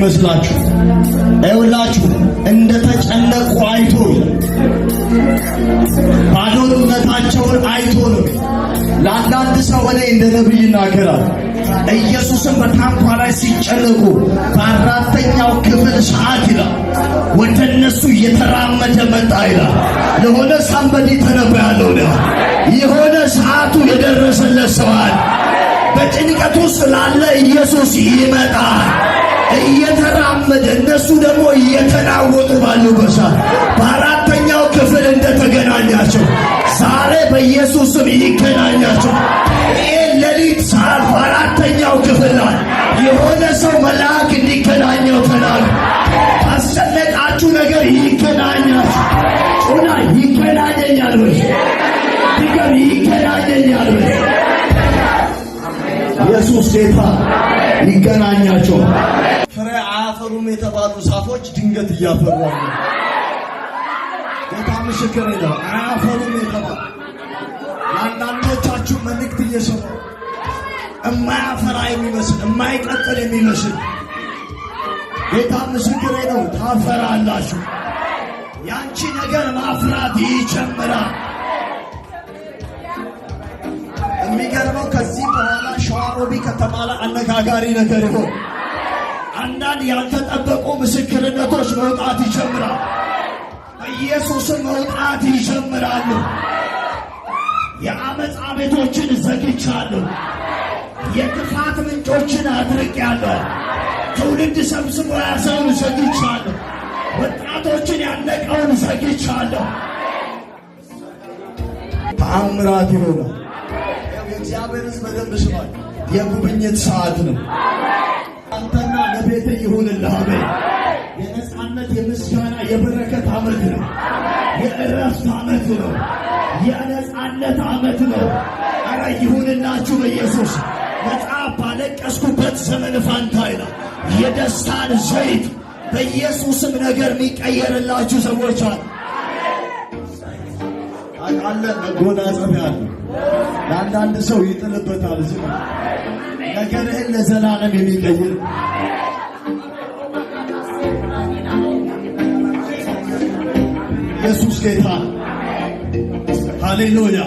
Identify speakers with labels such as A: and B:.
A: መስላችሁ አይውላችሁ እንደተጨነቁ አይቶ ባዶነታቸውን አይቶ ነው። ለአንዳንድ ሰው እኔ እንደ ነብይ ይናገራል። ኢየሱስን በታንኳ ላይ ሲጨነቁ በአራተኛው ክፍል ሰዓት ይላል ወደ እነሱ እየተራመደ መጣ ይላል። ለሆነ ሳምበዲ ተነበያለሁ ነው የሆነ ሰዓቱ የደረሰለት ሰዋል በጭንቀት ውስጥ ላለ ኢየሱስ ይመጣል። እየተራመደ እነሱ ደግሞ እየተናወጡ ባሉበት ሰዓት በአራተኛው ክፍል እንደተገናኛቸው ዛሬ በኢየሱስ ስም ይገናኛቸው። ይሄ ሌሊት ሰዓት በአራተኛው ክፍል ላይ የሆነ ሰው መልአክ እንዲገናኘው ተናገ። አስጨነቃችሁ ነገር ይገናኛችሁ። ጩና ይገናኘኛል ወይ ድገም ይገናኘኛል ወይ ኢየሱስ ጌታ ይገናኛቸው። ፍሬ አያፈሩም የተባሉ ዛፎች ድንገት እያፈሩ አሉ። ጌታ ምስክሬ ነው። አያፈሩም የተባሉ አንዳንዶቻችሁ መልእክት እየሰሙ የማያፈራ የሚመስል የማይቀጥል የሚመስል ጌታ ምስክሬ ነው። ታፈራላችሁ። ያንቺ ነገር ማፍራት ይጀምራል። የሚገርመው ከዚህ በኋላ ሸዋሮቢ ከተማ ላይ አነጋጋሪ ነገር ይሆን። አንዳንድ ያልተጠበቁ ምስክርነቶች መውጣት ይጀምራል። በኢየሱስም መውጣት ይጀምራሉ። የአመፃ ቤቶችን ዘግቻለሁ። የክፋት ምንጮችን አድርቄያለሁ። ትውልድ ሰብስቦ ያሰውን ዘግቻለሁ። ወጣቶችን ያነቀውን ዘግቻለሁ። ተአምራት ይሆናል። የእግዚአብሔር ሕዝብ በደንብ ስማኝ። የጉብኝት ሰዓት ነው። አንተና ለቤት ይሁንልህ። አሜን። የነጻነት የምስጋና የበረከት ዓመት ነው። የእረፍት ዓመት ነው። የነጻነት ዓመት ነው። አረ ይሁንላችሁ በኢየሱስ። መጽሐፍ ባለቀስኩበት ዘመን ፋንታ ይላል የደስታን ዘይት በኢየሱስም ነገር የሚቀየርላችሁ ሰዎች አሉ። አለ መጎናጸፊያ አለ። ለአንዳንድ ሰው ይጥልበታል። ዝም ነገርህን ለዘላለም የሚቀይር ኢየሱስ ጌታ ሃሌሉያ።